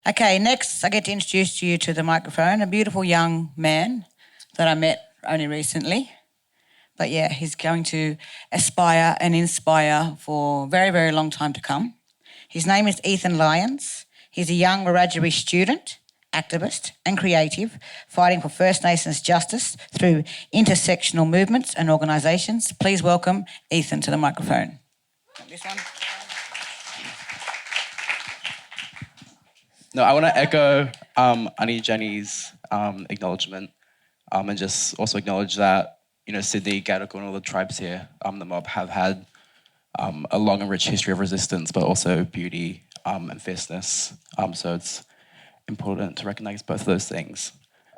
Okay, next I get to introduce you to the microphone, a beautiful young man that I met only recently. But yeah, he's going to aspire and inspire for a very, very long time to come. His name is Ethan Lyons. He's a young Wirajuri student, activist and creative, fighting for First Nations justice through intersectional movements and organisations. Please welcome Ethan to the microphone. This one. No, I want to echo Aunty Jenny's acknowledgement and just also acknowledge that, Sydney, Gadigal and all the tribes here, the mob, have had a long and rich history of resistance, but also beauty and fierceness. So it's important to recognise both of those things.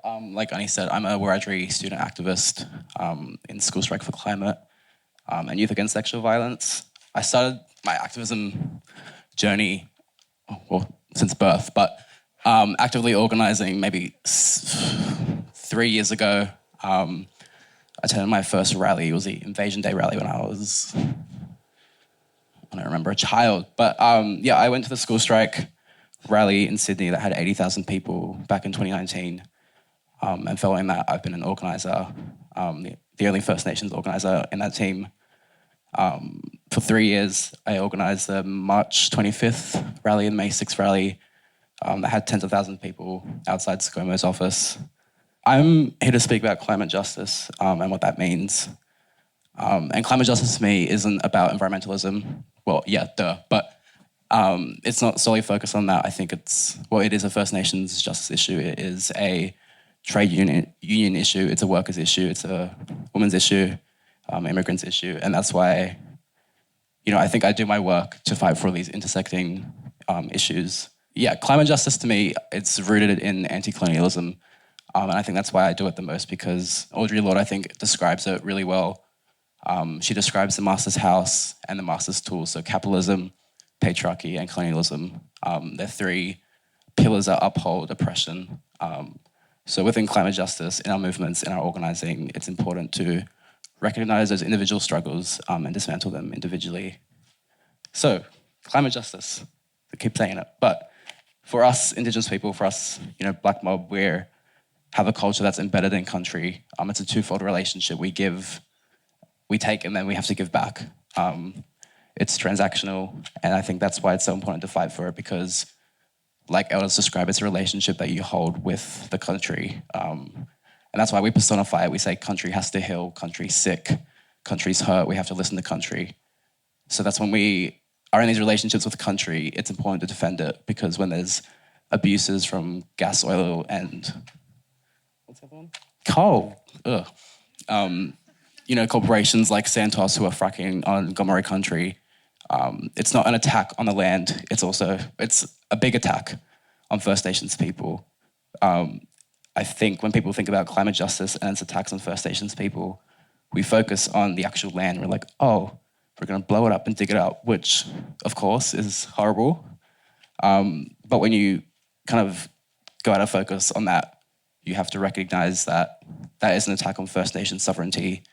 Like Aunty said, I'm a Wiradjuri student activist in School Strike for Climate and Youth Against Sexual Violence. I started my activism journey, since birth, but actively organising maybe 3 years ago. I attended my first rally. It was the Invasion Day rally when I don't remember, a child. But I went to the school strike rally in Sydney that had 80,000 people back in 2019. And following that, I've been an organiser, the only First Nations organiser in that team. For 3 years, I organised the March 25th rally and May 6th rally that had tens of thousands of people outside ScoMo's office. I'm here to speak about climate justice and what that means. And climate justice to me isn't about environmentalism. Well, yeah, duh, but it's not solely focused on that. I think it is a First Nations justice issue. It is a trade union issue. It's a workers' issue. It's a women's issue, immigrants' issue. And that's why, I think I do my work to fight for these intersecting issues. Yeah, climate justice to me, it's rooted in anti-colonialism. And I think that's why I do it the most, because Audre Lorde, I think, describes it really well. She describes the master's house and the master's tools, so capitalism, patriarchy, and colonialism. They're three pillars that uphold oppression. So within climate justice, in our movements, in our organising, it's important to recognise those individual struggles and dismantle them individually. So, climate justice, I keep saying it, but for us Indigenous people, for us, Black mob, we have a culture that's embedded in country. It's a twofold relationship. We take, and then we have to give back. It's transactional, and I think that's why it's so important to fight for it, because like elders describe, it's a relationship that you hold with the country. And that's why we personify it. We say country has to heal, country's sick, country's hurt, we have to listen to country. So that's when we are in these relationships with country, it's important to defend it, because when there's abuses from gas, oil, and what's that one? Coal. Corporations like Santos who are fracking on Gomeroi country, it's not an attack on the land, it's a big attack on First Nations people. I think when people think about climate justice and its attacks on First Nations people, we focus on the actual land. We're like, oh, we're going to blow it up and dig it out, which, of course, is horrible. But when you kind of go out of focus on that, you have to recognise that that is an attack on First Nations sovereignty,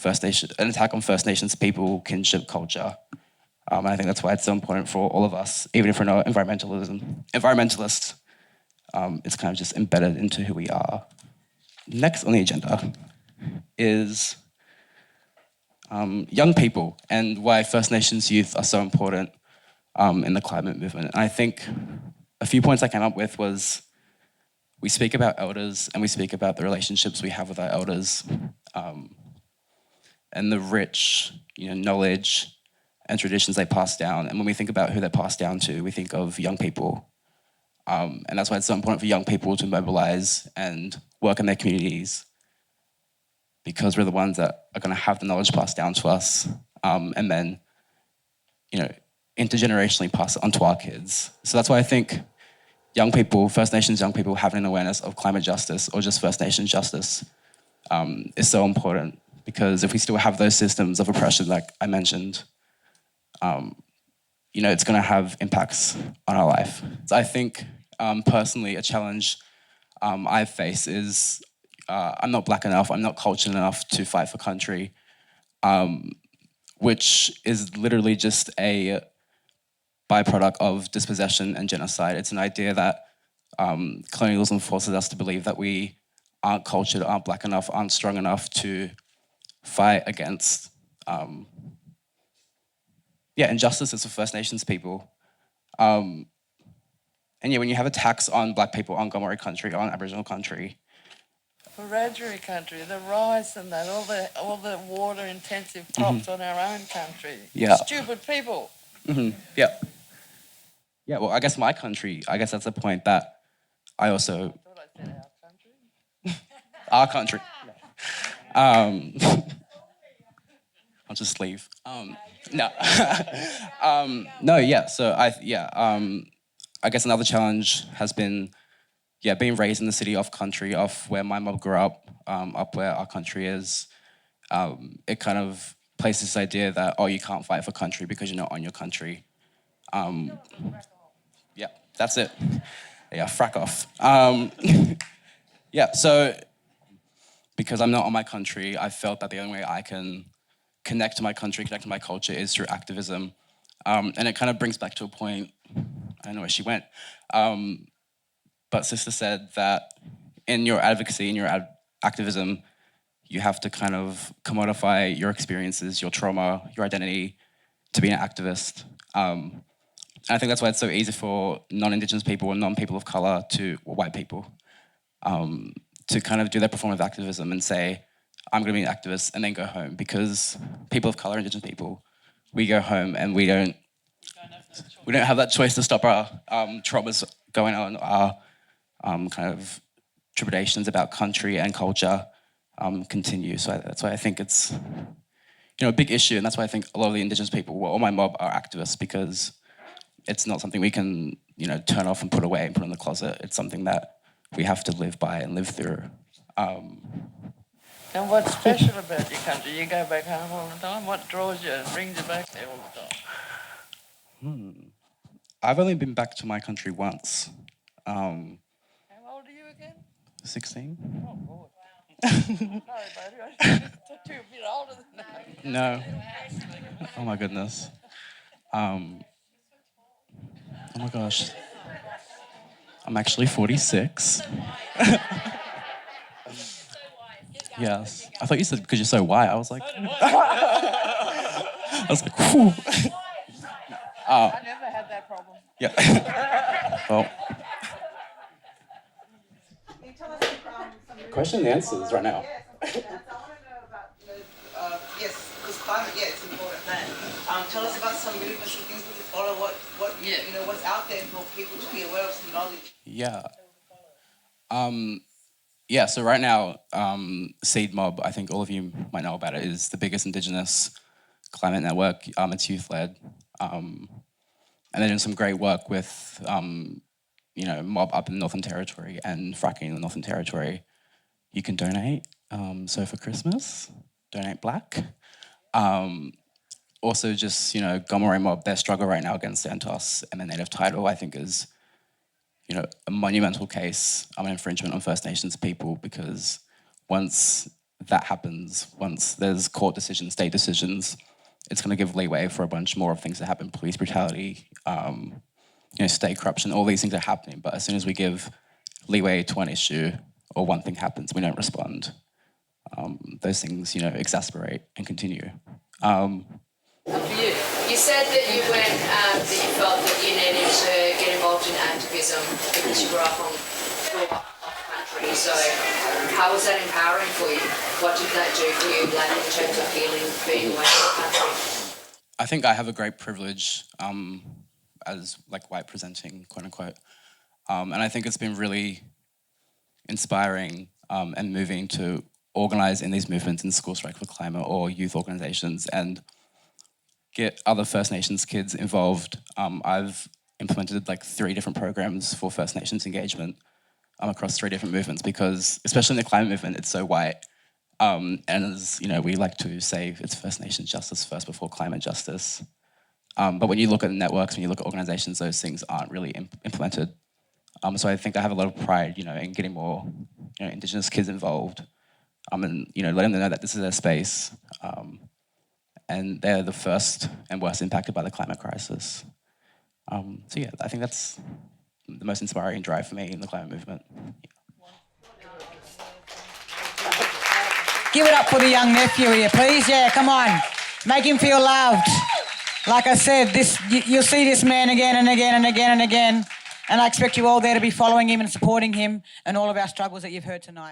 an attack on First Nations people, kinship, culture. And I think that's why it's so important for all of us, even if we're not environmentalists. It's kind of just embedded into who we are. Next on the agenda is young people and why First Nations youth are so important in the climate movement. And I think a few points I came up with was we speak about elders and we speak about the relationships we have with our elders and the rich knowledge and traditions they pass down. And when we think about who they're passed down to, we think of young people. And that's why it's so important for young people to mobilise and work in their communities, because we're the ones that are going to have the knowledge passed down to us and then, intergenerationally pass it on to our kids. So that's why I think young people, First Nations young people, having an awareness of climate justice or just First Nations justice is so important, because if we still have those systems of oppression, like I mentioned, it's going to have impacts on our life. So I think personally a challenge I face is I'm not Black enough, I'm not cultured enough to fight for country, which is literally just a byproduct of dispossession and genocide. It's an idea that colonialism forces us to believe that we aren't cultured, aren't black enough, aren't strong enough to fight against injustices for First Nations people. And yeah, when you have attacks on black people, on Gomeroi country, on Aboriginal country. Wirajuri country, the rice and that, all the water-intensive crops on our own country. Yeah. Stupid people. Yeah. Yeah, well, I guess my country, I guess that's the point that I also... I thought I said Our country. I'll just leave. No. So I guess another challenge has been, being raised in the city off country, off where my mob grew up where our country is. It kind of places this idea that, you can't fight for country because you're not on your country. That's it. Yeah, frack off. So because I'm not on my country, I felt that the only way I can connect to my country, connect to my culture is through activism. And it kind of brings back to a point, I don't know where she went, but Sister said that in your advocacy, in your activism, you have to kind of commodify your experiences, your trauma, your identity to be an activist. And I think that's why it's so easy for non-Indigenous people or non-people of colour or white people to kind of do their performative activism and say, I'm going to be an activist, and then go home. Because people of colour, Indigenous people, we go home and we don't have that choice to stop our traumas going on, our kind of trepidations about country and culture continue. So that's why I think it's a big issue, and that's why I think a lot of the Indigenous people, all my mob, are activists, because it's not something we can turn off and put away and put in the closet. It's something that we have to live by and live through. And what's special about your country? You go back home all the time. What draws you and brings you back there all the time? I've only been back to my country once. How old are you again? 16. Oh, God. Sorry, buddy. I thought you were a bit older than that. No. Oh, my goodness. Oh, my gosh. I'm actually 46. Yes. I thought you said because you're so white. I was like... whew. I never had that problem. Yeah. Well... Question and answers right now. Yes, I want to know about because climate, it's important. Tell us about some movements and things we can follow. What's out there for people to be aware of, some knowledge. So right now, Seed Mob, I think all of you might know about it, is the biggest Indigenous climate network. It's youth-led. And they're doing some great work with, mob up in the Northern Territory and fracking in the Northern Territory. You can donate. So for Christmas, donate black. Also just, Gomeroi mob, their struggle right now against Santos and the native title, I think is, a monumental case of an infringement on First Nations people, because once that happens, once there's court decisions, state decisions, it's going to give leeway for a bunch more of things that happen, police brutality, state corruption, all these things are happening. But as soon as we give leeway to one issue or one thing happens, we don't respond. Those things, exasperate and continue. You said that you felt that you needed to get involved in activism because you grew up country. So how was that empowering for you? What did that do for you, in terms of feeling being away from the country? I think I have a great privilege as white presenting, quote unquote. And I think it's been really inspiring and moving to organise in these movements in School Strike for Climate or youth organisations and get other First Nations kids involved. I've implemented 3 different programs for First Nations engagement across 3 different movements, because especially in the climate movement, it's so white. And as we like to say, it's First Nations justice first before climate justice. But when you look at networks, when you look at organisations, those things aren't really implemented. So I think I have a lot of pride, in getting more Indigenous kids involved, and letting them know that this is their space, and they're the first and worst impacted by the climate crisis. I think that's the most inspiring drive for me in the climate movement. Give it up for the young nephew here, please. Yeah, come on. Make him feel loved. Like I said, you'll see this man again and again and again and again. And I expect you all there to be following him and supporting him and all of our struggles that you've heard tonight.